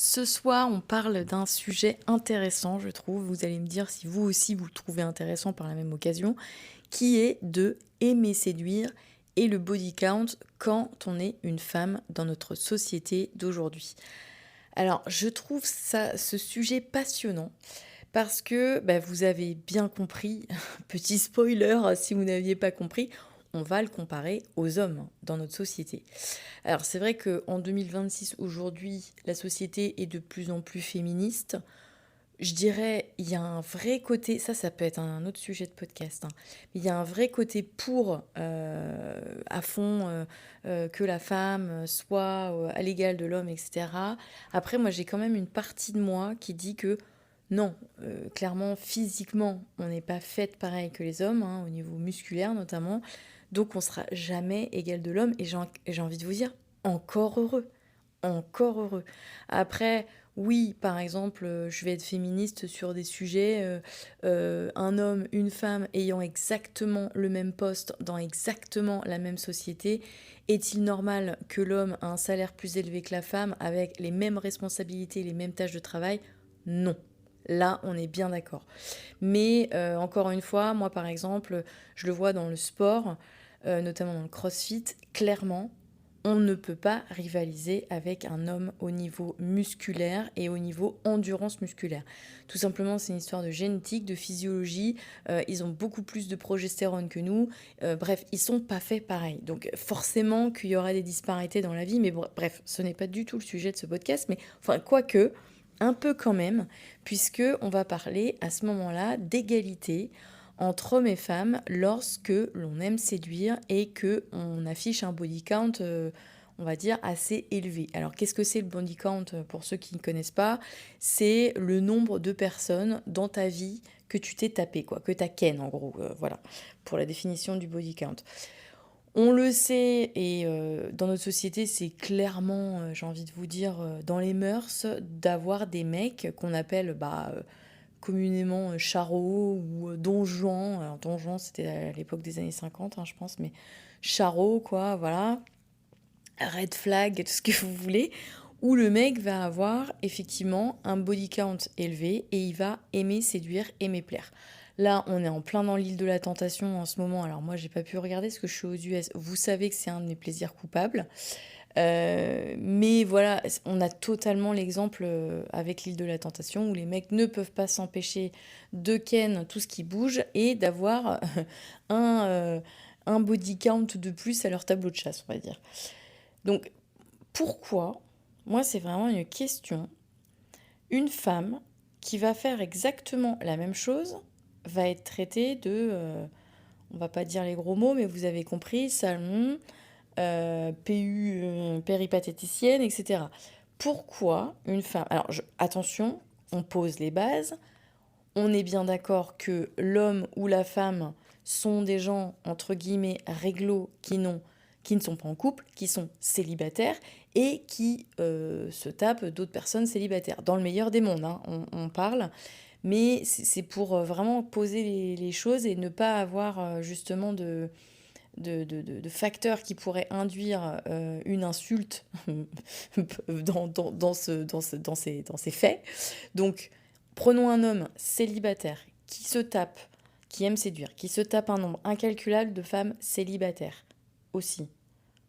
Ce soir, on parle d'un sujet intéressant, je trouve. Vous allez me dire si vous aussi vous le trouvez intéressant par la même occasion, qui est de aimer séduire et le body count quand on est une femme dans notre société d'aujourd'hui. Alors, je trouve ce sujet passionnant parce que vous avez bien compris, petit spoiler si vous n'aviez pas compris, on va le comparer aux hommes dans notre société. Alors c'est vrai qu'en 2026, aujourd'hui, la société est de plus en plus féministe. Je dirais, il y a un vrai côté, ça peut être un autre sujet de podcast, hein, mais il y a un vrai côté pour à fond que la femme soit à l'égal de l'homme, etc. Après, moi, j'ai quand même une partie de moi qui dit que non, clairement, physiquement, on n'est pas faite pareil que les hommes, hein, au niveau musculaire notamment. Donc, on sera jamais égal de l'homme. Et j'ai envie de vous dire, encore heureux. Encore heureux. Après, oui, par exemple, je vais être féministe sur des sujets, un homme, une femme ayant exactement le même poste dans exactement la même société, est-il normal que l'homme a un salaire plus élevé que la femme avec les mêmes responsabilités, les mêmes tâches de travail? Non. Là, on est bien d'accord. Mais encore une fois, moi par exemple, je le vois dans le sport, notamment dans le crossfit, clairement, on ne peut pas rivaliser avec un homme au niveau musculaire et au niveau endurance musculaire. Tout simplement, c'est une histoire de génétique, de physiologie. Ils ont beaucoup plus de progestérone que nous. Bref, ils sont pas faits pareil. Donc forcément qu'il y aura des disparités dans la vie. Mais bref, ce n'est pas du tout le sujet de ce podcast. Mais enfin, quoique, un peu quand même, puisque on va parler à ce moment-là d'égalité entre hommes et femmes lorsque l'on aime séduire et que on affiche un body count, on va dire, assez élevé. Alors qu'est-ce que c'est le body count pour ceux qui ne connaissent pas? C'est le nombre de personnes dans ta vie que tu t'es tapé, quoi, que t'as ken en gros, voilà, pour la définition du body count. On le sait, et dans notre société, c'est clairement, j'ai envie de vous dire, dans les mœurs, d'avoir des mecs qu'on appelle communément charros ou Don Juan. Alors Don Juan, c'était à l'époque des années 50, hein, je pense, mais charros, quoi, voilà. Red flag, tout ce que vous voulez. Où le mec va avoir effectivement un body count élevé et il va aimer séduire, aimer plaire. Là, on est en plein dans l'île de la tentation en ce moment. Alors moi, j'ai pas pu regarder parce que je suis aux US. Vous savez que c'est un de mes plaisirs coupables. Mais voilà, on a totalement l'exemple avec l'île de la tentation où les mecs ne peuvent pas s'empêcher de ken tout ce qui bouge et d'avoir un, euh, un body count de plus à leur tableau de chasse, on va dire. Donc pourquoi, moi c'est vraiment une question, une femme qui va faire exactement la même chose va être traitée de, on va pas dire les gros mots, mais vous avez compris, salmon, PU, péripatéticienne, etc. Pourquoi une femme... Alors, attention, on pose les bases. On est bien d'accord que l'homme ou la femme sont des gens, entre guillemets, réglo, qui ne sont pas en couple, qui sont célibataires et qui se tapent d'autres personnes célibataires. Dans le meilleur des mondes, hein, on parle. Mais c'est pour vraiment poser les choses et ne pas avoir justement de facteurs qui pourraient induire une insulte dans ces faits. Donc, prenons un homme célibataire qui se tape, qui aime séduire, qui se tape un nombre incalculable de femmes célibataires aussi.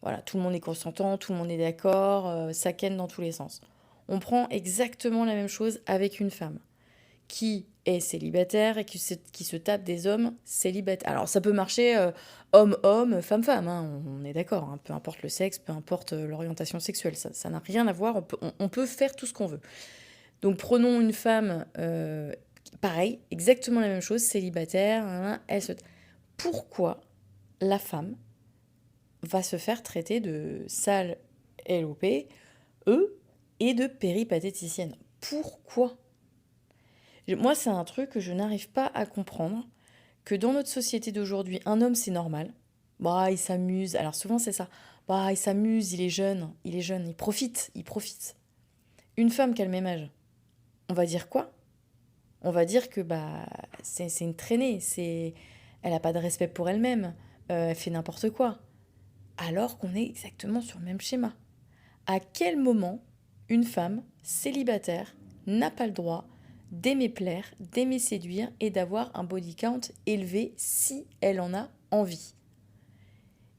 Voilà, tout le monde est consentant, tout le monde est d'accord, ça ken dans tous les sens. On prend exactement la même chose avec une femme qui est célibataire et qui se tape des hommes célibataires. Alors ça peut marcher homme-homme, femme-femme, hein, on est d'accord, hein, peu importe le sexe, peu importe l'orientation sexuelle, ça n'a rien à voir, on peut faire tout ce qu'on veut. Donc prenons une femme, pareil, exactement la même chose, célibataire, hein, pourquoi la femme va se faire traiter de sale LOP, et de péripatéticienne? Pourquoi? Moi, c'est un truc que je n'arrive pas à comprendre, que dans notre société d'aujourd'hui, un homme, c'est normal. Bah, il s'amuse. Alors souvent, c'est ça. Bah, il s'amuse, il est jeune, il profite, il profite. Une femme qui a le même âge, on va dire quoi? On va dire que bah c'est une traînée, elle a pas de respect pour elle-même, elle fait n'importe quoi. Alors qu'on est exactement sur le même schéma. À quel moment une femme célibataire n'a pas le droit d'aimer plaire, d'aimer séduire et d'avoir un body count élevé si elle en a envie.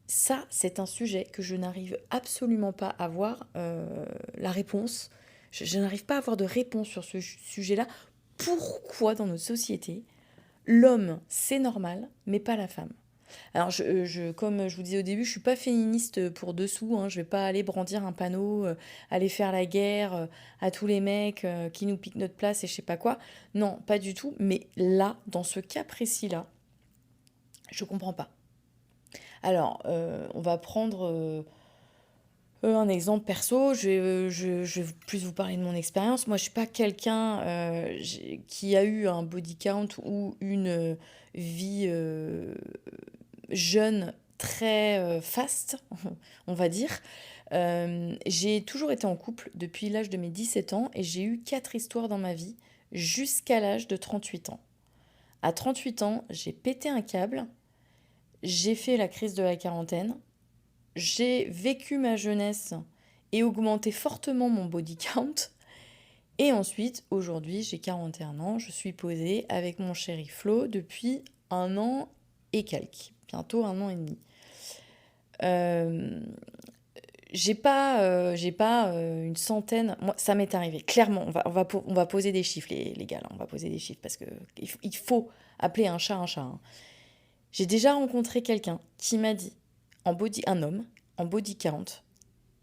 Ça, c'est un sujet que je n'arrive absolument pas à avoir la réponse. Je n'arrive pas à avoir de réponse sur ce sujet-là. Pourquoi dans notre société, l'homme, c'est normal, mais pas la femme? Alors, comme je vous disais au début, je suis pas féministe pour dessous, hein, je vais pas aller brandir un panneau, aller faire la guerre à tous les mecs qui nous piquent notre place et je sais pas quoi. Non, pas du tout. Mais là, dans ce cas précis-là, je comprends pas. Alors, on va prendre un exemple perso. Je vais plus vous parler de mon expérience. Moi, je suis pas quelqu'un qui a eu un body count ou une vie jeune très faste, on va dire. J'ai toujours été en couple depuis l'âge de mes 17 ans et j'ai eu 4 histoires dans ma vie jusqu'à l'âge de 38 ans. À 38 ans, j'ai pété un câble, j'ai fait la crise de la quarantaine, j'ai vécu ma jeunesse et augmenté fortement mon body count. Et ensuite, aujourd'hui, j'ai 41 ans, je suis posée avec mon chéri Flo depuis 1 an et quelques, bientôt 1 an et demi. Euh, j'ai pas une centaine. Moi, ça m'est arrivé. Clairement, on va poser des chiffres, les gars. Là, on va poser des chiffres parce que il faut appeler un chat un chat, hein. J'ai déjà rencontré quelqu'un qui m'a dit, un homme, en body count,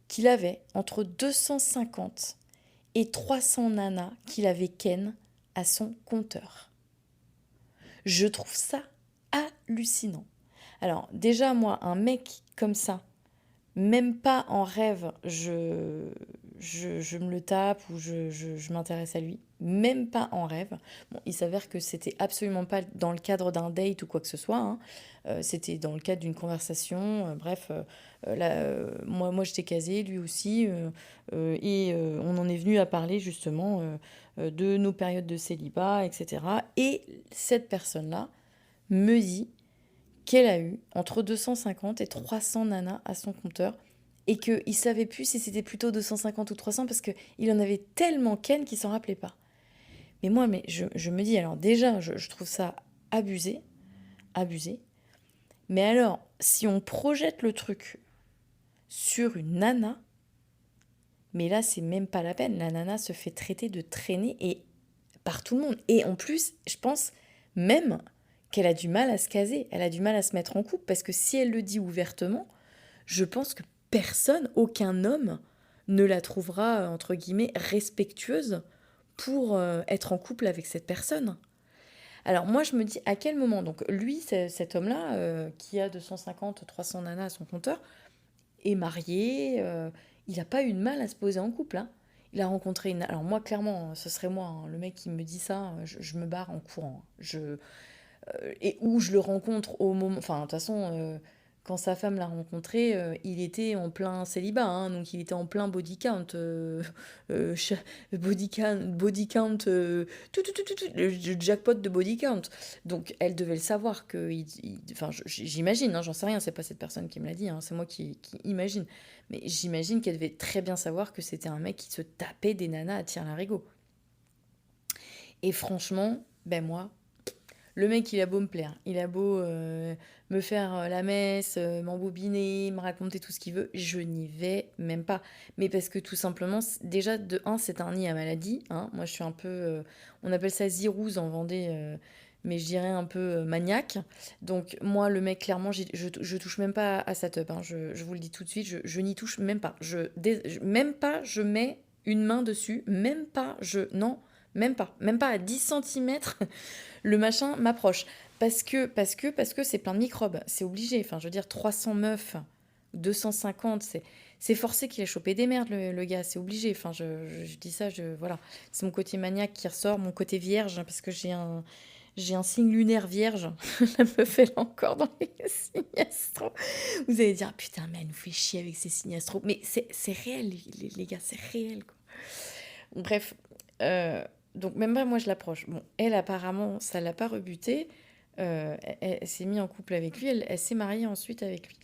qu'il avait entre 250 et 300 nanas qu'il avait ken à son compteur. Je trouve ça hallucinant. Alors, déjà, moi, un mec comme ça, même pas en rêve, je me le tape ou je m'intéresse à lui. Même pas en rêve. Bon, il s'avère que c'était absolument pas dans le cadre d'un date ou quoi que ce soit, hein. C'était dans le cadre d'une conversation. Bref, là, moi j'étais casée, lui aussi. Et on en est venu à parler justement de nos périodes de célibat, etc. Et cette personne-là me dit qu'elle a eu entre 250 et 300 nanas à son compteur et qu'il ne savait plus si c'était plutôt 250 ou 300 parce qu'il en avait tellement ken qu'il s'en rappelait pas. Mais moi, je me dis, alors déjà, je trouve ça abusé, abusé. Mais alors, si on projette le truc sur une nana, mais là, c'est même pas la peine. La nana se fait traiter de traînée et par tout le monde. Et en plus, je pense même qu'elle a du mal à se caser, elle a du mal à se mettre en couple, parce que si elle le dit ouvertement, je pense que personne, aucun homme, ne la trouvera, entre guillemets, respectueuse pour être en couple avec cette personne. Alors moi, je me dis, à quel moment, donc lui, cet homme-là, qui a 250, 300 nanas à son compteur, est marié, il n'a pas eu de mal à se poser en couple, hein. Il a rencontré une... Alors moi, clairement, ce serait moi, hein, le mec qui me dit ça, je me barre en courant, hein. Et où je le rencontre au moment... Enfin, de toute façon, quand sa femme l'a rencontré, il était en plein célibat, hein, donc il était en plein body count. Euh, cha- body count, le jackpot de body count. Donc elle devait le savoir que... Enfin, j'imagine, hein, j'en sais rien, c'est pas cette personne qui me l'a dit, hein, c'est moi qui imagine. Mais j'imagine qu'elle devait très bien savoir que c'était un mec qui se tapait des nanas à tire-larigot. Et franchement, ben moi, le mec, il a beau me plaire, il a beau me faire la messe, m'embobiner, me raconter tout ce qu'il veut, je n'y vais même pas. Mais parce que tout simplement, déjà, de un, c'est un nid à maladie, hein. Moi, je suis un peu, on appelle ça zirouse en Vendée, mais je dirais un peu maniaque. Donc, moi, le mec, clairement, je touche même pas à sa teub, hein. Je vous le dis tout de suite, je n'y touche même pas. Même pas, je mets une main dessus, même pas, non, même pas à 10 centimètres le machin m'approche. Parce que c'est plein de microbes. C'est obligé. Enfin, je veux dire, 300 meufs, 250, c'est forcé qu'il a chopé des merdes, le gars. C'est obligé. Enfin, je dis ça, voilà. C'est mon côté maniaque qui ressort, mon côté vierge, parce que j'ai un signe lunaire vierge. La meuf, elle est encore dans les signes astro. Vous allez dire, putain, mais elle nous fait chier avec ses signes astro. Mais c'est réel, les gars, c'est réel, quoi. Bref, donc même pas moi je l'approche. Bon, elle apparemment, ça l'a pas rebutée. Elle s'est mise en couple avec lui, elle s'est mariée ensuite avec lui.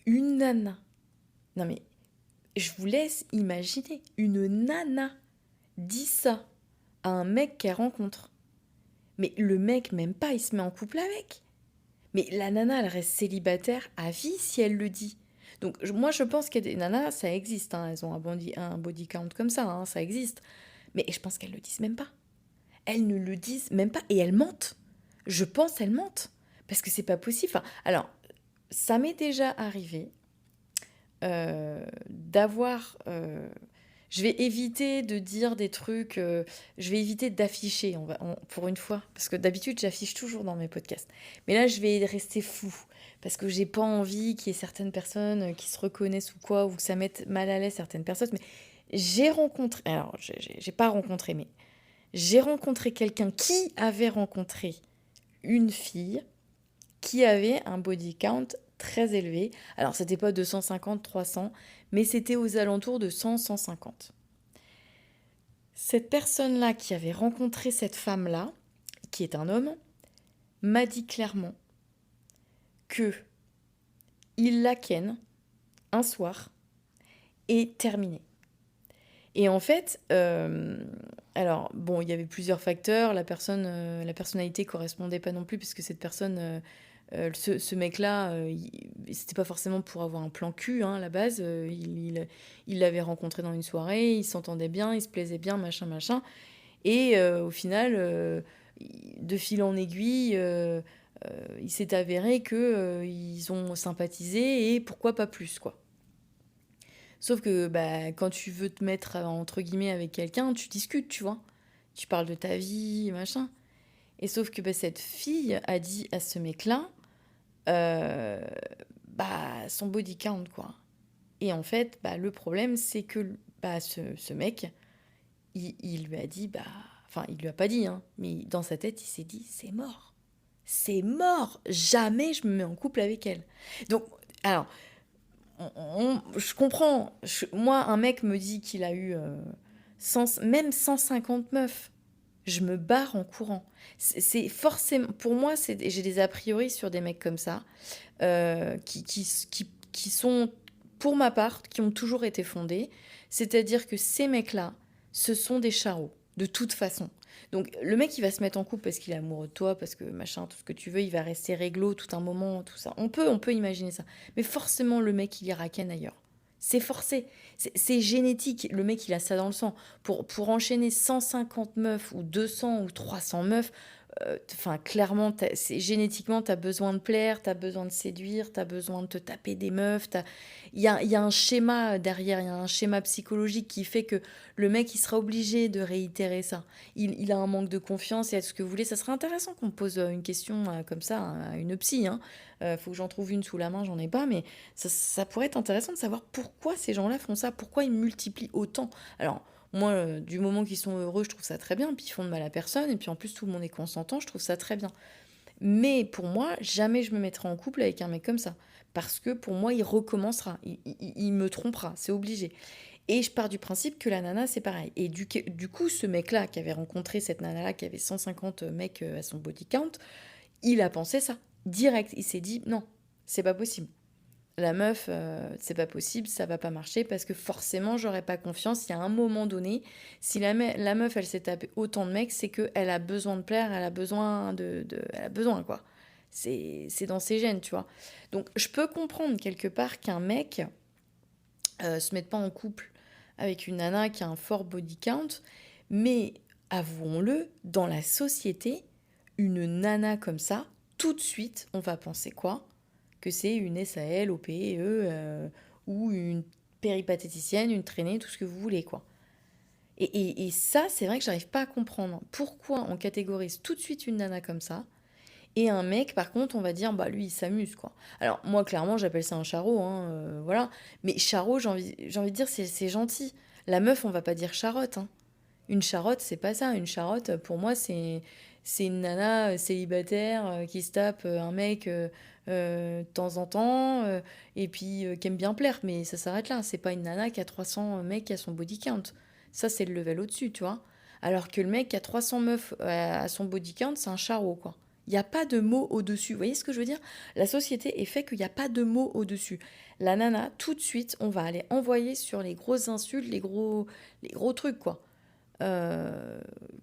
Une nana. Non mais, je vous laisse imaginer, une nana dit ça à un mec qu'elle rencontre. Mais le mec, même pas, il se met en couple avec. Mais la nana, elle reste célibataire à vie si elle le dit. Donc moi, je pense qu'il y a des nanas, ça existe, hein, elles ont un body count comme ça, hein, ça existe. Mais je pense qu'elles le disent même pas. Elles ne le disent même pas et elles mentent. Je pense qu'elles mentent. Parce que c'est pas possible. Enfin, alors, ça m'est déjà arrivé d'avoir... je vais éviter de dire des trucs, je vais éviter d'afficher pour une fois, parce que d'habitude j'affiche toujours dans mes podcasts. Mais là je vais rester flou, parce que j'ai pas envie qu'il y ait certaines personnes qui se reconnaissent ou quoi, ou que ça mette mal à l'aise certaines personnes. Mais j'ai rencontré, alors j'ai pas rencontré, mais j'ai rencontré quelqu'un qui avait rencontré une fille qui avait un body count très élevé. Alors, c'était pas 250, 300, mais c'était aux alentours de 100, 150. Cette personne-là qui avait rencontré cette femme-là, qui est un homme, m'a dit clairement que il la ken un soir et terminé. Et en fait, alors bon, il y avait plusieurs facteurs. La personnalité correspondait pas non plus, puisque cette personne, ce mec-là, c'était pas forcément pour avoir un plan cul, hein, à la base. Il l'avait rencontré dans une soirée, il s'entendait bien, il se plaisait bien, machin, machin. Et au final, de fil en aiguille, il s'est avéré que ils ont sympathisé et pourquoi pas plus, quoi. Sauf que bah, quand tu veux te mettre entre guillemets avec quelqu'un, tu discutes, tu vois. Tu parles de ta vie, machin. Et sauf que bah, cette fille a dit à ce mec-là, euh, bah, son body count, quoi. Et en fait, bah, le problème, c'est que bah, ce mec, il lui a dit, bah, enfin, il lui a pas dit, hein, mais dans sa tête, il s'est dit, c'est mort. C'est mort. Jamais je me mets en couple avec elle. Donc, alors, je comprends. Moi, un mec me dit qu'il a eu même 150 meufs. Je me barre en courant. C'est forcément. Pour moi, j'ai des a priori sur des mecs comme ça, qui sont, pour ma part, qui ont toujours été fondés. C'est-à-dire que ces mecs-là, ce sont des charros, de toute façon. Donc le mec, il va se mettre en couple parce qu'il est amoureux de toi, parce que machin, tout ce que tu veux, il va rester réglo tout un moment, tout ça. On peut imaginer ça. Mais forcément, le mec, il ira ken ailleurs. C'est forcé. C'est génétique. Le mec, il a ça dans le sang. Pour enchaîner 150 meufs ou 200 ou 300 meufs, enfin, clairement, génétiquement, tu as besoin de plaire, tu as besoin de séduire, tu as besoin de te taper des meufs. Il y a un schéma derrière, il y a un schéma psychologique qui fait que le mec, il sera obligé de réitérer ça. Il a un manque de confiance et à ce que vous voulez. Ça serait intéressant qu'on me pose une question comme ça à une psy, hein. Faut que j'en trouve une sous la main, j'en ai pas, mais ça pourrait être intéressant de savoir pourquoi ces gens-là font ça, pourquoi ils multiplient autant. Alors, moi, du moment qu'ils sont heureux, je trouve ça très bien, puis ils font de mal à personne, et puis en plus tout le monde est consentant, je trouve ça très bien. Mais pour moi, jamais je me mettrai en couple avec un mec comme ça. Parce que pour moi, il recommencera, il me trompera, c'est obligé. Et je pars du principe que la nana, c'est pareil. Et du coup, ce mec-là qui avait rencontré cette nana-là, qui avait 150 mecs à son body count, il a pensé ça. Direct. Il s'est dit, non, c'est pas possible. La meuf, c'est pas possible, ça va pas marcher parce que forcément, j'aurais pas confiance. Il y a un moment donné, si la meuf, elle s'est tapée autant de mecs, c'est qu'elle a besoin de plaire, elle a besoin elle a besoin, quoi. C'est dans ses gènes, tu vois. Donc, je peux comprendre quelque part qu'un mec se mette pas en couple avec une nana qui a un fort body count, mais avouons-le, dans la société, une nana comme ça, tout de suite, on va penser quoi? Que c'est une SAL, OPE, ou une péripatéticienne, une traînée, tout ce que vous voulez, quoi. Et ça, c'est vrai que j'arrive pas à comprendre. Pourquoi on catégorise tout de suite une nana comme ça, et un mec, par contre, on va dire, bah lui, il s'amuse, quoi. Alors, moi, clairement, j'appelle ça un charreau, hein, voilà. Mais charreau, j'ai envie de dire, c'est gentil. La meuf, on va pas dire charotte, hein. Une charotte, c'est pas ça. Une charotte, pour moi, c'est une nana célibataire qui se tape un mec de temps en temps et puis qui aime bien plaire. Mais ça s'arrête là. C'est pas une nana qui a 300 mecs qui a son body count. Ça, c'est le level au-dessus, tu vois. Alors que le mec qui a 300 meufs à son body count, c'est un charreau, quoi. Il n'y a pas de mots au-dessus. Vous voyez ce que je veux dire? La société est faite qu'il n'y a pas de mots au-dessus. La nana, tout de suite, on va aller envoyer sur les grosses insultes, les gros trucs, quoi. Euh,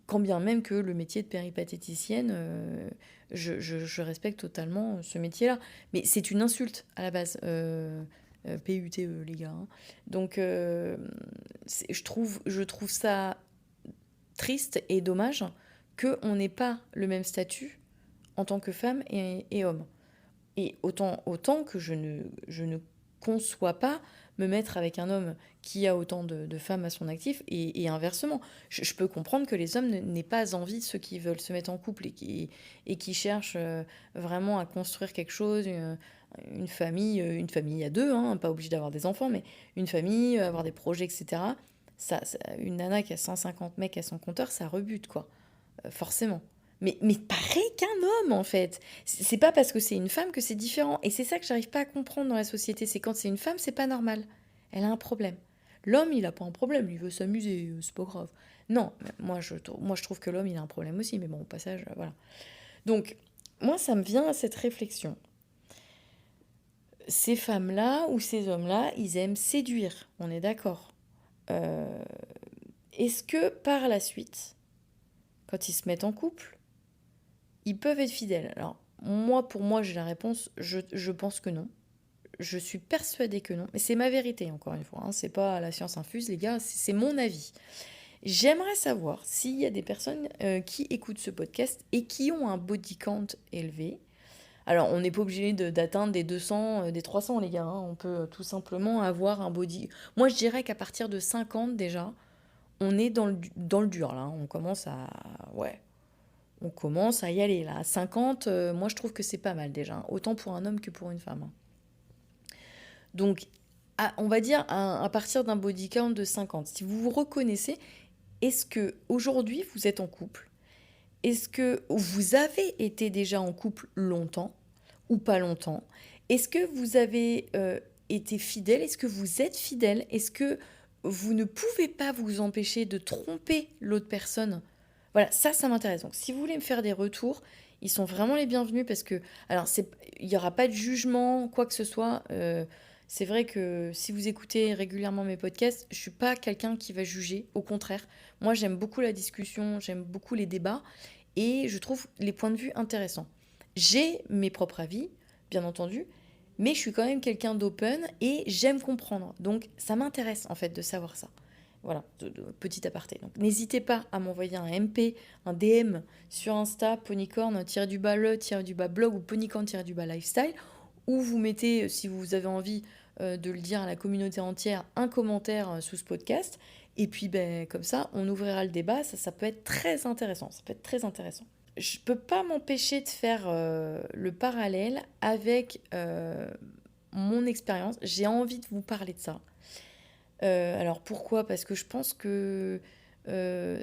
Quand bien même que le métier de péripatéticienne, je respecte totalement ce métier-là. Mais c'est une insulte à la base. PUTE, les gars, hein. Donc, je trouve ça triste et dommage qu'on n'ait pas le même statut en tant que femme et homme. Et autant que je ne conçois pas me mettre avec un homme qui a autant de femmes à son actif et inversement. Je peux comprendre que les hommes n'aient pas envie, ceux qui veulent se mettre en couple et qui cherchent vraiment à construire quelque chose, une famille à deux, hein, pas obligé d'avoir des enfants, mais une famille, avoir des projets, etc. Une nana qui a 150 mecs à son compteur, ça rebute, quoi. Forcément. Mais pareil qu'un homme, en fait. C'est pas parce que c'est une femme que c'est différent. Et c'est ça que j'arrive pas à comprendre dans la société. C'est quand c'est une femme, c'est pas normal. Elle a un problème. L'homme, il a pas un problème. Il veut s'amuser. C'est pas grave. Non, mais moi, je trouve que l'homme, il a un problème aussi. Mais bon, au passage, voilà. Donc, moi, ça me vient à cette réflexion. Ces femmes-là ou ces hommes-là, ils aiment séduire. On est d'accord. Euh, Est-ce que par la suite, quand ils se mettent en couple, ils peuvent être fidèles? Alors, pour moi, j'ai la réponse. Je pense que non. Je suis persuadée que non. Mais c'est ma vérité, encore une fois, hein. C'est pas la science infuse, les gars. C'est mon avis. J'aimerais savoir s'il y a des personnes qui écoutent ce podcast et qui ont un body count élevé. Alors, on n'est pas obligé d'atteindre des 200, des 300, les gars, hein. On peut tout simplement avoir un body. Moi, je dirais qu'à partir de 50, déjà, on est dans le dur, là, hein. On commence à. Ouais. On commence à y aller là. À 50, moi je trouve que c'est pas mal déjà, hein. Autant pour un homme que pour une femme, hein. Donc, on va dire à partir d'un body count de 50. Si vous vous reconnaissez, est-ce que aujourd'hui vous êtes en couple? Est-ce que vous avez été déjà en couple longtemps ou pas longtemps? Est-ce que vous avez été fidèle? Est-ce que vous êtes fidèle? Est-ce que vous ne pouvez pas vous empêcher de tromper l'autre personne? Voilà, ça m'intéresse. Donc, si vous voulez me faire des retours, ils sont vraiment les bienvenus parce que, alors, il n'y aura pas de jugement, quoi que ce soit. C'est vrai que si vous écoutez régulièrement mes podcasts, je suis pas quelqu'un qui va juger. Au contraire, moi, j'aime beaucoup la discussion, j'aime beaucoup les débats et je trouve les points de vue intéressants. J'ai mes propres avis, bien entendu, mais je suis quand même quelqu'un d'open et j'aime comprendre. Donc, ça m'intéresse en fait de savoir ça. Voilà, petit aparté. Donc, n'hésitez pas à m'envoyer un MP, un DM sur Insta, ponycorn-le-blog ou ponycorn-lifestyle, ou vous mettez, si vous avez envie de le dire à la communauté entière, un commentaire sous ce podcast. Et puis, ben, comme ça, on ouvrira le débat. Ça peut être très intéressant. Ça peut être très intéressant. Je peux pas m'empêcher de faire le parallèle avec mon expérience. J'ai envie de vous parler de ça. Alors pourquoi? Parce que je pense que euh,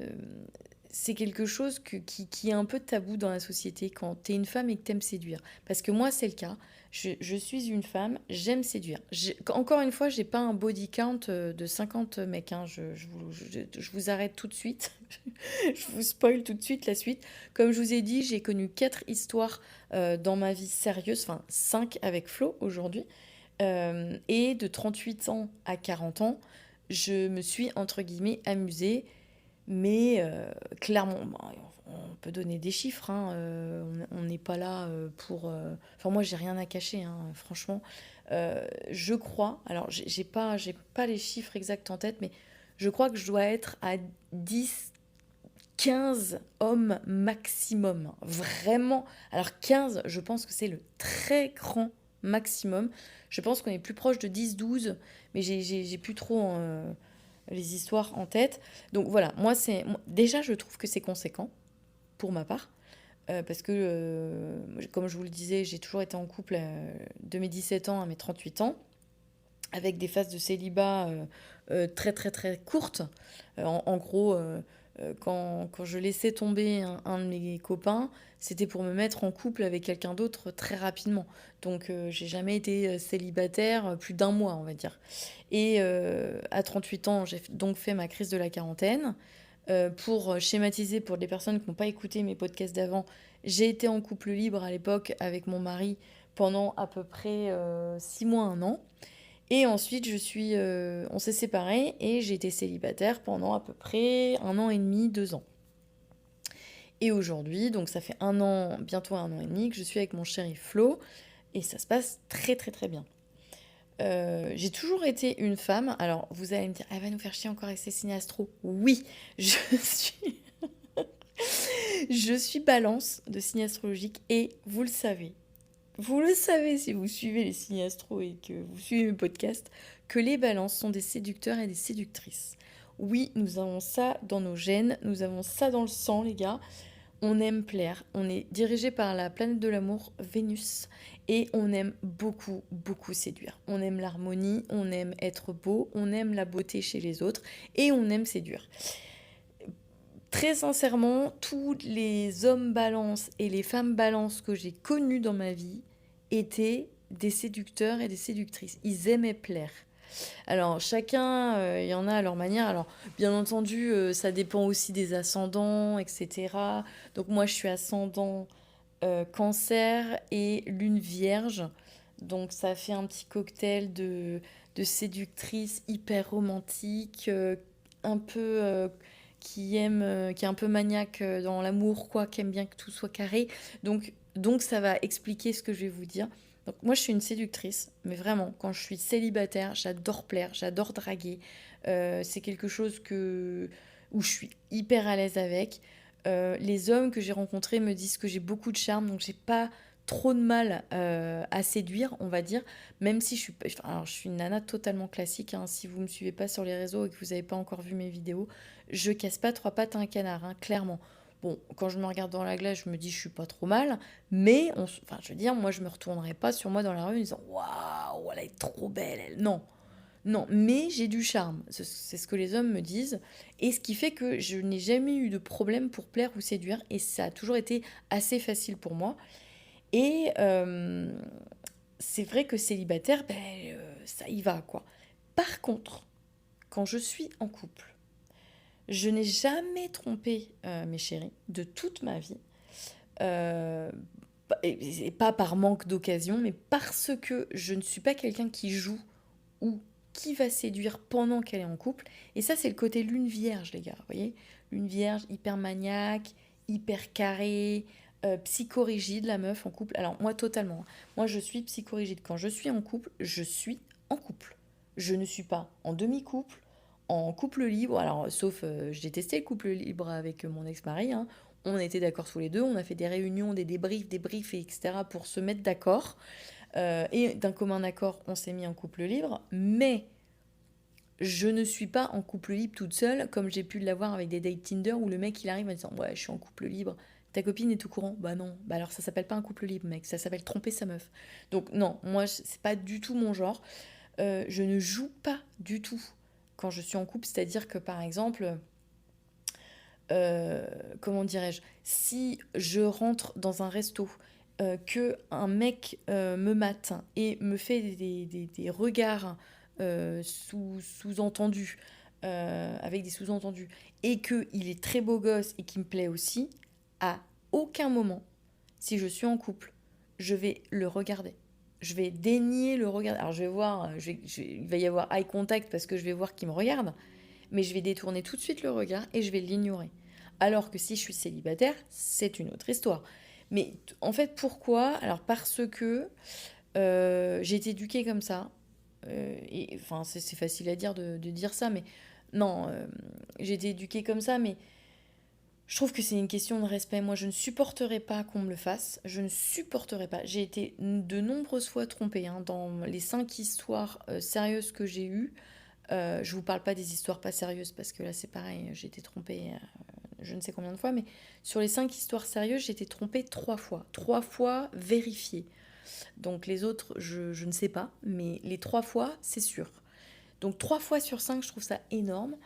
c'est quelque chose qui est un peu tabou dans la société quand t'es une femme et que t'aimes séduire. Parce que moi, c'est le cas. Je suis une femme, j'aime séduire. Encore une fois, j'ai pas un body count de 50 mecs, hein. Je vous arrête tout de suite. Je vous spoil tout de suite la suite. Comme je vous ai dit, j'ai connu 4 histoires dans ma vie sérieuse, enfin 5 avec Flo aujourd'hui. Et de 38 ans à 40 ans, je me suis, entre guillemets, amusée. Mais clairement, bah, on peut donner des chiffres, hein, on n'est pas là pour... Enfin, moi, j'ai rien à cacher, hein, franchement. Je crois, alors j'ai pas les chiffres exacts en tête, mais je crois que je dois être à 10, 15 hommes maximum. Vraiment. Alors 15, je pense que c'est le très grand maximum. Je pense qu'on est plus proche de 10, 12, mais j'ai plus trop les histoires en tête. Donc voilà, déjà je trouve que c'est conséquent pour ma part. Parce que, comme je vous le disais, j'ai toujours été en couple de mes 17 ans à mes 38 ans, avec des phases de célibat très très très courtes. En gros, quand je laissais tomber un de mes copains, c'était pour me mettre en couple avec quelqu'un d'autre très rapidement. Donc j'ai jamais été célibataire plus d'un mois, on va dire. Et à 38 ans, j'ai donc fait ma crise de la quarantaine. Pour schématiser, pour les personnes qui n'ont pas écouté mes podcasts d'avant, j'ai été en couple libre à l'époque avec mon mari pendant à peu près 6 mois, 1 an. Et ensuite, on s'est séparés et j'ai été célibataire pendant à peu près 1 an et demi, 2 ans. Et aujourd'hui, donc ça fait 1 an, bientôt 1 an et demi, que je suis avec mon chéri Flo et ça se passe très très très bien. J'ai toujours été une femme. Alors, vous allez me dire, elle va nous faire chier encore avec ses signes astro. Oui, je suis, je suis balance de signes astrologiques et vous le savez si vous suivez les signes astro et que vous suivez mes podcasts, que les balances sont des séducteurs et des séductrices. Oui, nous avons ça dans nos gènes, nous avons ça dans le sang, les gars. On aime plaire, on est dirigé par la planète de l'amour, Vénus, et on aime beaucoup, beaucoup séduire. On aime l'harmonie, on aime être beau, on aime la beauté chez les autres, et on aime séduire. Très sincèrement, tous les hommes balance et les femmes balance que j'ai connus dans ma vie étaient des séducteurs et des séductrices. Ils aimaient plaire. Alors, chacun, il y en a à leur manière. Alors, bien entendu, ça dépend aussi des ascendants, etc. Donc, moi, je suis ascendant cancer et lune vierge. Donc, ça fait un petit cocktail de séductrice hyper romantique, un peu qui est un peu maniaque dans l'amour, quoi, qui aime bien que tout soit carré. Donc, ça va expliquer ce que je vais vous dire. Donc moi, je suis une séductrice, mais vraiment, quand je suis célibataire, j'adore plaire, j'adore draguer. C'est quelque chose où je suis hyper à l'aise avec. Les hommes que j'ai rencontrés me disent que j'ai beaucoup de charme, donc j'ai pas trop de mal à séduire, on va dire. Même si alors, je suis une nana totalement classique, hein. Si vous me suivez pas sur les réseaux et que vous n'avez pas encore vu mes vidéos, je casse pas 3 pattes à un canard, hein, clairement. Bon, quand je me regarde dans la glace, je me dis je suis pas trop mal, mais enfin, je veux dire, moi je me retournerai pas sur moi dans la rue en disant waouh, elle est trop belle, elle. Non, non, mais j'ai du charme, c'est ce que les hommes me disent, et ce qui fait que je n'ai jamais eu de problème pour plaire ou séduire, et ça a toujours été assez facile pour moi. Et c'est vrai que célibataire, ben, ça y va quoi. Par contre, quand je suis en couple, je n'ai jamais trompé mes chéris de toute ma vie. Euh, et pas par manque d'occasion, mais parce que je ne suis pas quelqu'un qui joue ou qui va séduire pendant qu'elle est en couple. Et ça, c'est le côté lune vierge, les gars. Vous voyez, lune vierge, hyper maniaque, hyper carré, psychorigide, la meuf en couple. Alors, moi, totalement. Moi, je suis psychorigide. Quand je suis en couple, je suis en couple. Je ne suis pas en demi-couple, en couple libre. Alors, sauf, j'ai testé le couple libre avec mon ex-mari, hein. On était d'accord tous les deux. On a fait des réunions, des débriefs, etc. pour se mettre d'accord. Et d'un commun accord, on s'est mis en couple libre, mais je ne suis pas en couple libre toute seule, comme j'ai pu l'avoir avec des dates Tinder où le mec il arrive en disant ouais, je suis en couple libre. Ta copine est au courant? Bah non. Bah alors ça s'appelle pas un couple libre, mec, ça s'appelle tromper sa meuf. Donc non, moi c'est pas du tout mon genre. Je ne joue pas du tout quand je suis en couple, c'est-à-dire que par exemple, comment dirais-je, si je rentre dans un resto, que un mec me mate et me fait des regards sous-entendus, avec des sous-entendus, et qu'il est très beau gosse et qu'il me plaît aussi, à aucun moment, si je suis en couple, je vais le regarder. Je vais dénier le regard. Alors je vais voir, il va y avoir eye contact parce que je vais voir qu'il me regarde, mais je vais détourner tout de suite le regard et je vais l'ignorer. Alors que si je suis célibataire, c'est une autre histoire. Mais en fait, pourquoi? Alors parce que j'ai été éduquée comme ça. Et enfin, c'est facile à dire de dire ça, mais non, j'ai été éduquée comme ça, mais je trouve que c'est une question de respect. Moi, je ne supporterai pas qu'on me le fasse. Je ne supporterai pas. J'ai été de nombreuses fois trompée, hein, dans les 5 histoires sérieuses que j'ai eues. Je vous parle pas des histoires pas sérieuses parce que là c'est pareil, j'ai été trompée je ne sais combien de fois, mais sur les 5 histoires sérieuses, j'ai été trompée 3 fois. 3 fois vérifiées. Donc les autres, je ne sais pas, mais les 3 fois, c'est sûr. Donc 3 fois sur 5, je trouve ça énorme.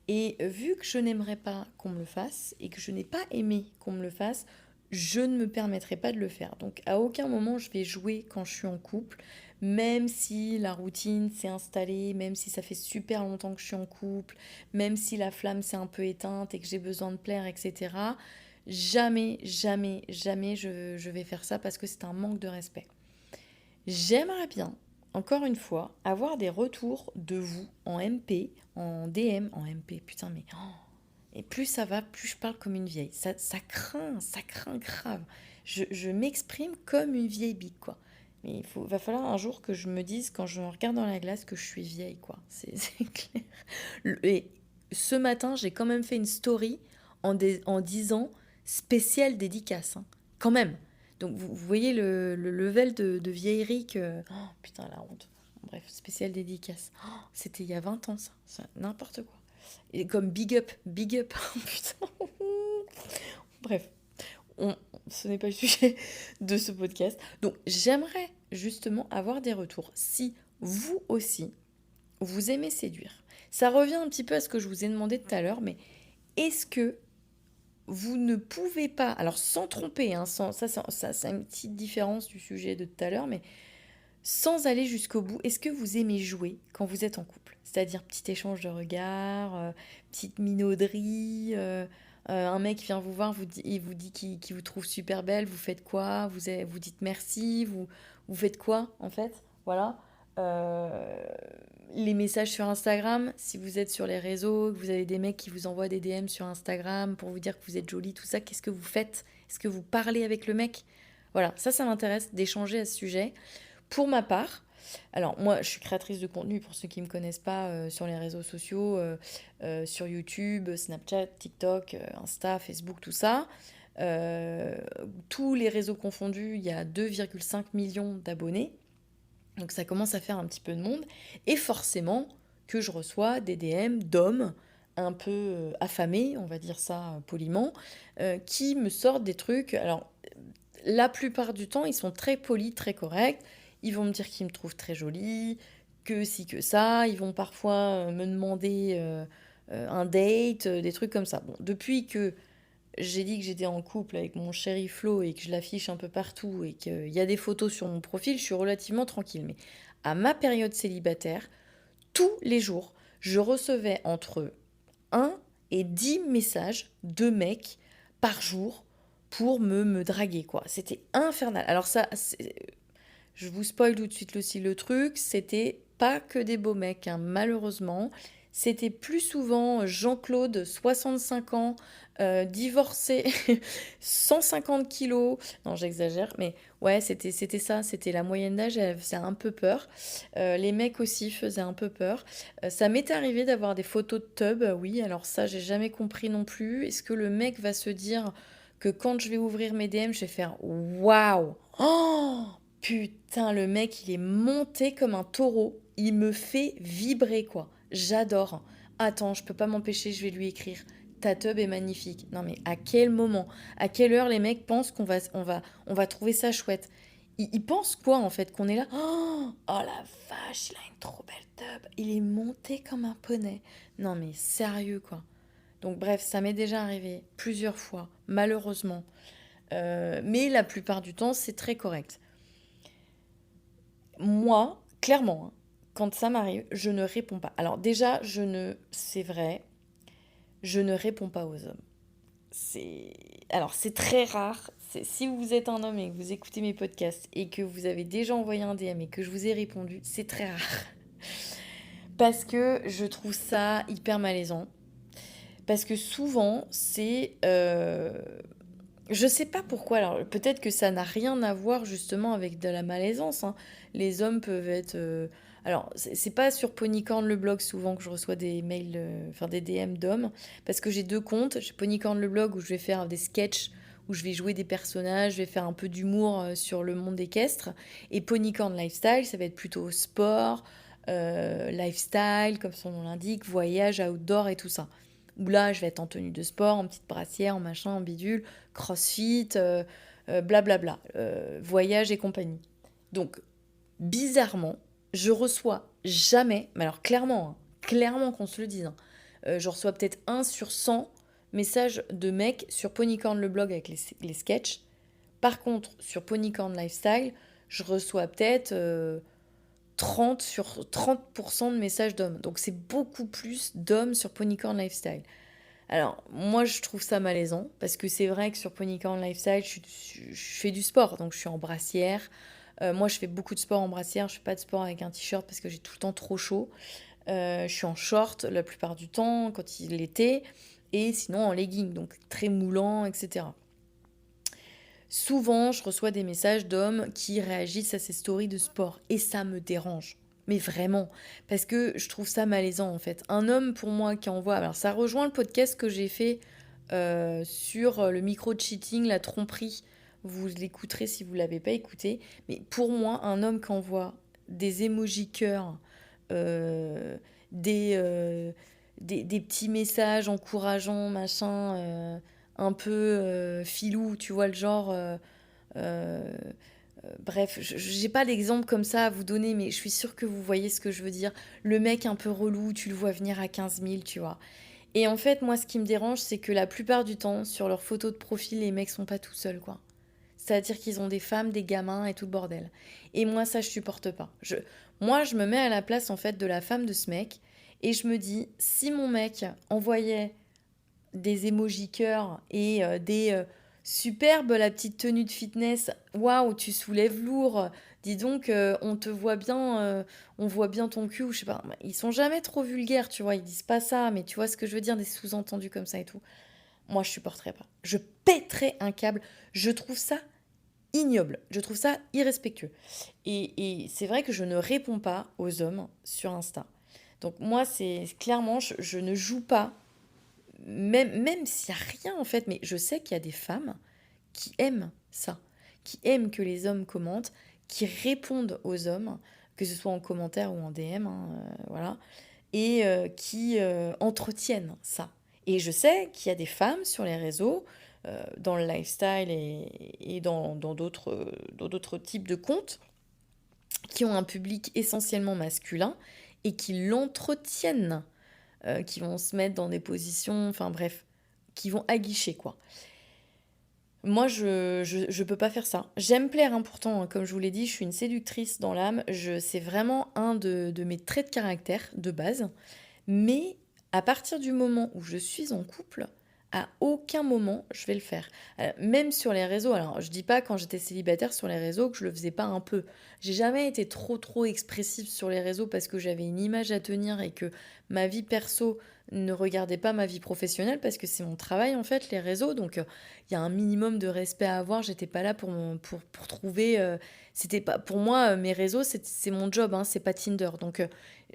Et vu que je n'aimerais pas qu'on me le fasse et que je n'ai pas aimé qu'on me le fasse, je ne me permettrai pas de le faire. Donc à aucun moment je vais jouer quand je suis en couple, même si la routine s'est installée, même si ça fait super longtemps que je suis en couple, même si la flamme s'est un peu éteinte et que j'ai besoin de plaire, etc., jamais, jamais, jamais je vais faire ça parce que c'est un manque de respect. J'aimerais bien, encore une fois, avoir des retours de vous en MP, en DM, en MP, putain, mais... et plus ça va, plus je parle comme une vieille. Ça craint grave. Je m'exprime comme une vieille bique, quoi. Mais va falloir un jour que je me dise, quand je me regarde dans la glace, que je suis vieille, quoi. C'est clair. Et ce matin, j'ai quand même fait une story en disant spécial dédicace, hein. Quand même. Donc vous voyez le level de vieillerie que... Oh, putain, la honte. Bref, spécial dédicace. Oh, c'était il y a 20 ans, ça n'importe quoi. Et comme big up, big up. Putain. Bref, ce n'est pas le sujet de ce podcast. Donc j'aimerais justement avoir des retours. Si vous aussi, vous aimez séduire. Ça revient un petit peu à ce que je vous ai demandé tout à l'heure, mais est-ce que vous ne pouvez pas, alors sans tromper, hein, ça c'est une petite différence du sujet de tout à l'heure, mais sans aller jusqu'au bout, est-ce que vous aimez jouer quand vous êtes en couple? C'est-à-dire petit échange de regards, petite minauderie, un mec vient vous voir, il vous dit qu'il vous trouve super belle, vous faites quoi? Vous dites merci, vous faites quoi en fait? Voilà. Euh, les messages sur Instagram, si vous êtes sur les réseaux, que vous avez des mecs qui vous envoient des DM sur Instagram pour vous dire que vous êtes jolie, tout ça, qu'est-ce que vous faites? Est-ce que vous parlez avec le mec? Voilà, ça m'intéresse d'échanger à ce sujet. Pour ma part, alors moi je suis créatrice de contenu pour ceux qui ne me connaissent pas sur les réseaux sociaux, sur YouTube, Snapchat, TikTok, Insta, Facebook, tout ça. Euh, Tous les réseaux confondus, il y a 2,5 millions d'abonnés. Donc ça commence à faire un petit peu de monde. Et forcément que je reçois des DM d'hommes un peu affamés, on va dire ça poliment, qui me sortent des trucs. Alors la plupart du temps, ils sont très polis, très corrects. Ils vont me dire qu'ils me trouvent très jolie, que si, que ça. Ils vont parfois me demander un date, des trucs comme ça. Bon, depuis que j'ai dit que j'étais en couple avec mon chéri Flo et que je l'affiche un peu partout et qu'il y a des photos sur mon profil, je suis relativement tranquille. Mais à ma période célibataire, tous les jours, je recevais entre un et 10 messages de mecs par jour pour me draguer, quoi. C'était infernal. Alors ça, je vous spoil tout de suite aussi le truc, c'était pas que des beaux mecs, hein, malheureusement. C'était plus souvent Jean-Claude, 65 ans, divorcé, 150 kilos. Non, j'exagère, mais ouais, c'était ça, c'était la moyenne d'âge, elle faisait un peu peur. Les mecs aussi faisaient un peu peur. Ça m'est arrivé d'avoir des photos de tub, oui, alors ça, j'ai jamais compris non plus. Est-ce que le mec va se dire que quand je vais ouvrir mes DM, je vais faire waouh! Oh! Putain, le mec, il est monté comme un taureau. Il me fait vibrer, quoi. J'adore. Attends, je peux pas m'empêcher, je vais lui écrire. Ta tub est magnifique. Non mais à quel moment, à quelle heure les mecs pensent on va trouver ça chouette? Ils pensent quoi en fait? Qu'on est là? Oh la vache, il a une trop belle tub. Il est monté comme un poney. Non mais sérieux quoi. Donc bref, ça m'est déjà arrivé plusieurs fois, malheureusement. Mais la plupart du temps, c'est très correct. Moi, clairement, hein, quand ça m'arrive, je ne réponds pas. Alors déjà, c'est vrai, je ne réponds pas aux hommes. C'est, alors c'est très rare. Si vous êtes un homme et que vous écoutez mes podcasts et que vous avez déjà envoyé un DM et que je vous ai répondu, c'est très rare. Parce que je trouve ça hyper malaisant. Parce que souvent, je sais pas pourquoi, alors peut-être que ça n'a rien à voir justement avec de la malaisance, hein. Les hommes peuvent être... Alors, c'est pas sur Ponycorn le blog souvent que je reçois des mails, enfin des DM d'hommes, parce que j'ai deux comptes. J'ai Ponycorn le blog où je vais faire des sketchs, où je vais jouer des personnages, je vais faire un peu d'humour sur le monde équestre. Et Ponycorn Lifestyle, ça va être plutôt sport, lifestyle, comme son nom l'indique, voyage, outdoor et tout ça. Où là, je vais être en tenue de sport, en petite brassière, en machin, en bidule, crossfit, blablabla, voyage et compagnie. Donc, bizarrement, je reçois jamais, mais alors clairement, hein, clairement qu'on se le dise, hein, je reçois peut-être 1 sur 100 messages de mecs sur Ponycorn le blog avec les sketchs. Par contre, sur Ponycorn Lifestyle, je reçois peut-être 30% de messages d'hommes. Donc c'est beaucoup plus d'hommes sur Ponycorn Lifestyle. Alors, moi, je trouve ça malaisant, parce que c'est vrai que sur Ponycorn Lifestyle, je fais du sport, donc je suis en brassière. Moi, je fais beaucoup de sport en brassière, je fais pas de sport avec un t-shirt parce que j'ai tout le temps trop chaud. Je suis en short la plupart du temps, quand il est l'été, et sinon en legging, donc très moulant, etc. Souvent, je reçois des messages d'hommes qui réagissent à ces stories de sport, et ça me dérange. Mais vraiment, parce que je trouve ça malaisant en fait. Un homme pour moi qui envoie... Alors ça rejoint le podcast que j'ai fait sur le micro-cheating, la tromperie. Vous l'écouterez si vous ne l'avez pas écouté. Mais pour moi, un homme qui envoie des emojis cœurs, euh, des, euh, des petits messages encourageants, machin, un peu filou, tu vois, le genre... euh, bref, j'ai pas d'exemple comme ça à vous donner, mais je suis sûre que vous voyez ce que je veux dire. Le mec un peu relou, tu le vois venir à 15 000, tu vois. Et en fait, moi, ce qui me dérange, c'est que la plupart du temps, sur leurs photos de profil, les mecs sont pas tout seuls, quoi. C'est-à-dire qu'ils ont des femmes, des gamins et tout le bordel. Et moi, ça, je supporte pas. Moi, je me mets à la place, en fait, de la femme de ce mec, et je me dis, si mon mec envoyait des emojis cœurs et des superbes la petite tenue de fitness. Waouh, tu soulèves lourd. Dis donc, on te voit bien, on voit bien ton cul ou je sais pas. Ils sont jamais trop vulgaires, tu vois. Ils disent pas ça, mais tu vois ce que je veux dire, des sous-entendus comme ça et tout. Moi, je supporterais pas. Je pèterais un câble. Je trouve ça ignoble. Je trouve ça irrespectueux. Et c'est vrai que je ne réponds pas aux hommes sur Insta. Donc moi, c'est clairement, je ne joue pas même s'il n'y a rien en fait, mais je sais qu'il y a des femmes qui aiment ça, qui aiment que les hommes commentent, qui répondent aux hommes, que ce soit en commentaire ou en DM, hein, voilà, et qui entretiennent ça. Et je sais qu'il y a des femmes sur les réseaux, dans le lifestyle et dans d'autres types de comptes, qui ont un public essentiellement masculin et qui l'entretiennent, qui vont se mettre dans des positions, enfin bref, qui vont aguicher quoi. Moi, je peux pas faire ça. J'aime plaire, hein, pourtant, hein, comme je vous l'ai dit, je suis une séductrice dans l'âme. C'est vraiment un de mes traits de caractère de base. Mais à partir du moment où je suis en couple, à aucun moment je vais le faire. Même sur les réseaux. Alors, je dis pas quand j'étais célibataire sur les réseaux que je le faisais pas un peu. J'ai jamais été trop expressive sur les réseaux parce que j'avais une image à tenir et que ma vie perso ne regardait pas ma vie professionnelle parce que c'est mon travail en fait, les réseaux. Donc, il y a un minimum de respect à avoir. J'étais pas là pour trouver. C'était pas pour moi mes réseaux, c'est mon job, hein, c'est pas Tinder. Donc,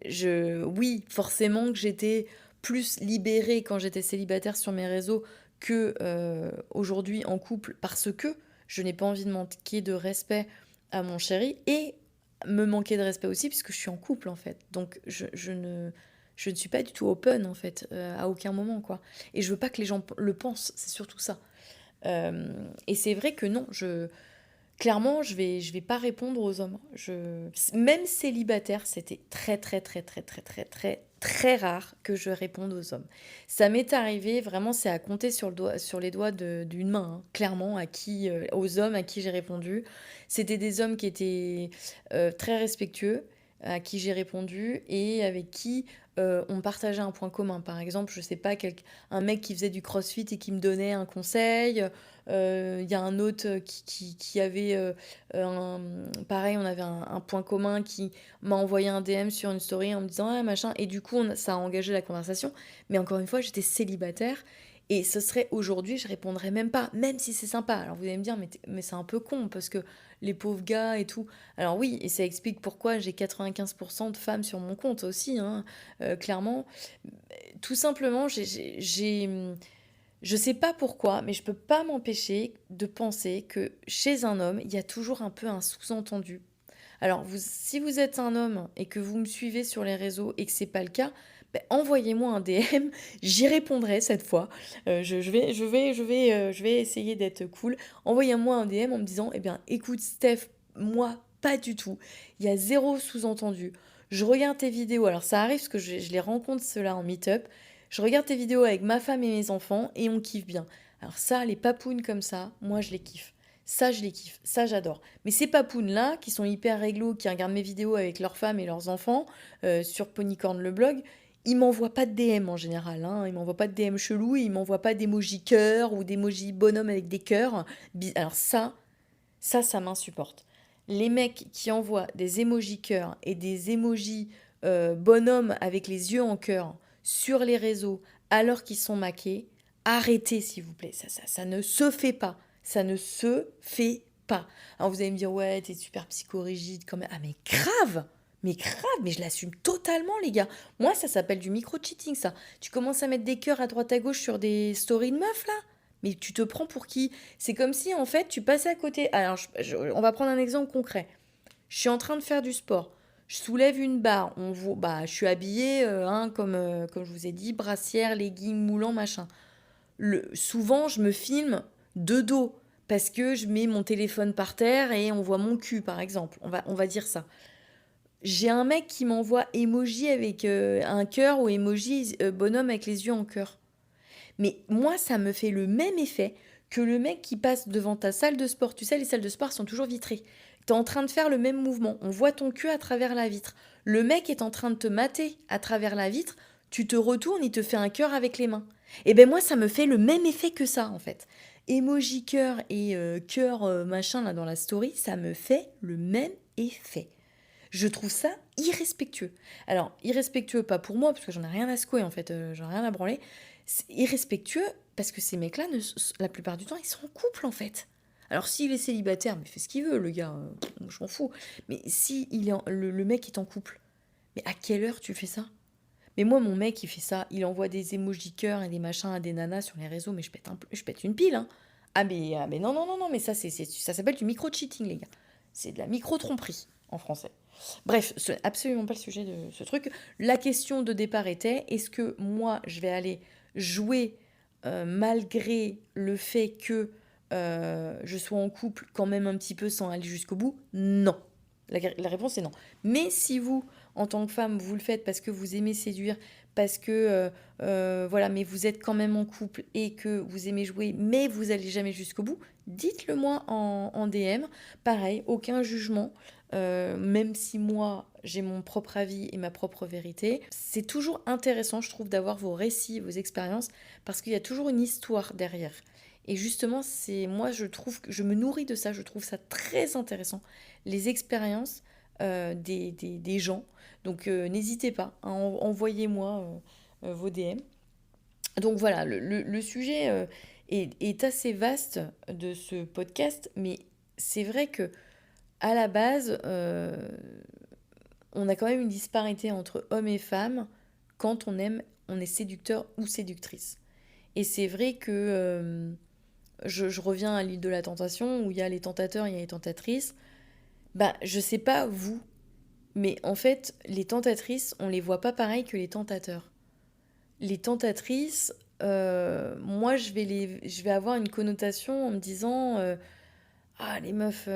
oui, forcément que j'étais plus libérée quand j'étais célibataire sur mes réseaux que aujourd'hui en couple parce que je n'ai pas envie de manquer de respect à mon chéri et me manquer de respect aussi puisque je suis en couple en fait. Donc je ne suis pas du tout open en fait à aucun moment quoi. Et je veux pas que les gens le pensent, c'est surtout ça. Et c'est vrai que non, clairement, je vais pas répondre aux hommes. Même célibataire, c'était très rare que je réponde aux hommes. Ça m'est arrivé, vraiment, c'est à compter sur les doigts d'une main, hein, clairement, aux hommes à qui j'ai répondu. C'était des hommes qui étaient très respectueux, à qui j'ai répondu et avec qui on partageait un point commun. Par exemple, je sais pas, un mec qui faisait du crossfit et qui me donnait un conseil. Il y a un autre qui avait pareil, on avait un point commun qui m'a envoyé un DM sur une story en me disant ah machin, et du coup ça a engagé la conversation. Mais encore une fois, j'étais célibataire et ce serait aujourd'hui, je répondrais même pas, même si c'est sympa. Alors vous allez me dire, mais c'est un peu con parce que les pauvres gars et tout. Alors oui, et ça explique pourquoi j'ai 95% de femmes sur mon compte aussi, hein, clairement. Tout simplement, je sais pas pourquoi, mais je peux pas m'empêcher de penser que chez un homme, il y a toujours un peu un sous-entendu. Alors, si vous êtes un homme et que vous me suivez sur les réseaux et que c'est pas le cas, ben, envoyez-moi un DM, j'y répondrai cette fois. Je vais essayer d'être cool. Envoyez-moi un DM en me disant, eh bien, écoute Steph, moi, pas du tout. Il y a zéro sous-entendu. Je regarde tes vidéos. Alors, ça arrive parce que je les rencontre ceux-là en meet-up. Je regarde tes vidéos avec ma femme et mes enfants et on kiffe bien. Alors ça, les papounes comme ça, moi je les kiffe. Ça, je les kiffe. Ça, j'adore. Mais ces papounes-là, qui sont hyper réglo, qui regardent mes vidéos avec leurs femmes et leurs enfants sur Ponycorn le blog, ils m'envoient pas de DM en général. Hein. Ils m'envoient pas de DM chelou, et ils m'envoient pas d'emoji cœur ou d'emoji bonhomme avec des cœurs. Alors ça m'insupporte. Les mecs qui envoient des emojis cœur et des emojis bonhomme avec les yeux en cœur sur les réseaux alors qu'ils sont maqués, arrêtez s'il vous plaît. Ça ne se fait pas. Ça ne se fait pas. Alors vous allez me dire, ouais, t'es super psychorigide quand même. Ah mais grave. Mais grave, mais je l'assume totalement, les gars. Moi, ça s'appelle du micro-cheating, ça. Tu commences à mettre des cœurs à droite à gauche sur des stories de meufs, là. Mais tu te prends pour qui? C'est comme si, en fait, tu passais à côté. Alors, on va prendre un exemple concret. Je suis en train de faire du sport. Je soulève une barre. On voit, bah, je suis habillée, comme je vous ai dit, brassière, leggings, moulant, machin. Souvent, je me filme de dos parce que je mets mon téléphone par terre et on voit mon cul, par exemple. On va dire ça. J'ai un mec qui m'envoie emoji avec un cœur ou emoji bonhomme avec les yeux en cœur. Mais moi, ça me fait le même effet que le mec qui passe devant ta salle de sport. Tu sais, les salles de sport sont toujours vitrées. Tu es en train de faire le même mouvement. On voit ton cul à travers la vitre. Le mec est en train de te mater à travers la vitre. Tu te retournes, il te fait un cœur avec les mains. Et ben moi, ça me fait le même effet que ça, en fait. Emoji cœur et cœur machin là dans la story, ça me fait le même effet. Je trouve ça irrespectueux. Alors, irrespectueux pas pour moi, parce que j'en ai rien à secouer en fait, j'en ai rien à branler. C'est irrespectueux parce que ces mecs-là, la plupart du temps, ils sont en couple en fait. Alors, s'il est célibataire, mais fait ce qu'il veut, le gars, je m'en fous. Mais si le mec est en couple, mais à quelle heure tu fais ça? Mais moi, mon mec, il fait ça. Il envoie des emojis cœurs et des machins à des nanas sur les réseaux, mais je pète une pile, hein. Ah mais non, non, non, non, mais ça s'appelle du micro-cheating, les gars. C'est de la micro-tromperie en français. Bref, ce n'est absolument pas le sujet de ce truc. La question de départ était, est-ce que moi, je vais aller jouer malgré le fait que je sois en couple quand même un petit peu sans aller jusqu'au bout? Non. La réponse est non. Mais si vous, en tant que femme, vous le faites parce que vous aimez séduire, parce que voilà, mais vous êtes quand même en couple et que vous aimez jouer, mais vous allez jamais jusqu'au bout, dites-le moi en DM. Pareil, aucun jugement. Même si moi j'ai mon propre avis et ma propre vérité, c'est toujours intéressant, je trouve, d'avoir vos récits, vos expériences, parce qu'il y a toujours une histoire derrière. Et justement, moi je trouve que je me nourris de ça, je trouve ça très intéressant, les expériences des gens. Donc n'hésitez pas, hein, envoyez-moi vos DM. Donc voilà, le sujet est assez vaste de ce podcast, mais c'est vrai que à la base, on a quand même une disparité entre hommes et femmes quand on est séducteur ou séductrice. Et c'est vrai que je reviens à l'île de la tentation où il y a les tentateurs, il y a les tentatrices. Bah, je sais pas vous, mais en fait, les tentatrices, on les voit pas pareil que les tentateurs. Les tentatrices, moi, je vais avoir une connotation en me disant ah, les meufs,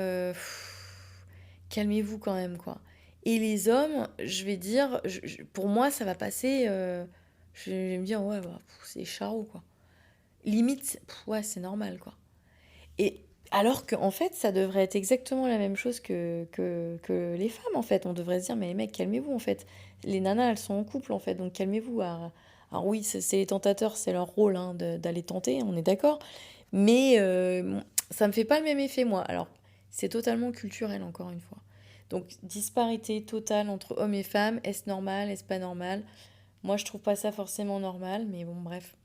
calmez-vous quand même, quoi. Et les hommes, je vais dire, pour moi, ça va passer. Je vais me dire, ouais, bah, c'est charou, quoi. Limite, ouais, c'est normal, quoi. Et alors qu'en fait, ça devrait être exactement la même chose que les femmes, en fait. On devrait se dire, mais les mecs, calmez-vous, en fait. Les nanas, elles sont en couple, en fait, donc calmez-vous. Alors oui, c'est les tentateurs, c'est leur rôle hein, d'aller tenter, on est d'accord. Mais ça me fait pas le même effet, moi. Alors, c'est totalement culturel, encore une fois. Donc, disparité totale entre hommes et femmes. Est-ce normal? Est-ce pas normal? Moi, je trouve pas ça forcément normal, mais bon, bref.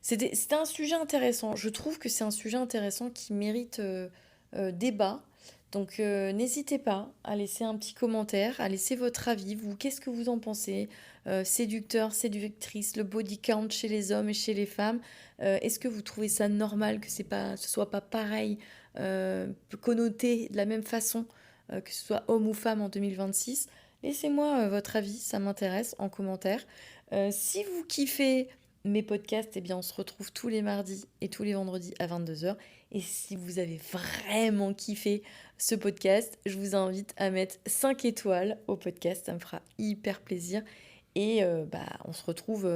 C'était un sujet intéressant. Je trouve que c'est un sujet intéressant qui mérite débat. Donc n'hésitez pas à laisser un petit commentaire, à laisser votre avis. Vous, qu'est-ce que vous en pensez? Séducteur, séductrice, le body count chez les hommes et chez les femmes. Est-ce que vous trouvez ça normal que ce soit pas pareil, connoté de la même façon, que ce soit homme ou femme en 2026? Laissez-moi votre avis, ça m'intéresse en commentaire. Si vous kiffez mes podcasts, eh bien, on se retrouve tous les mardis et tous les vendredis à 22h. Et si vous avez vraiment kiffé ce podcast, je vous invite à mettre 5 étoiles au podcast. Ça me fera hyper plaisir. Et on se retrouve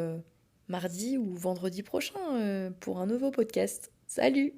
mardi ou vendredi prochain pour un nouveau podcast. Salut!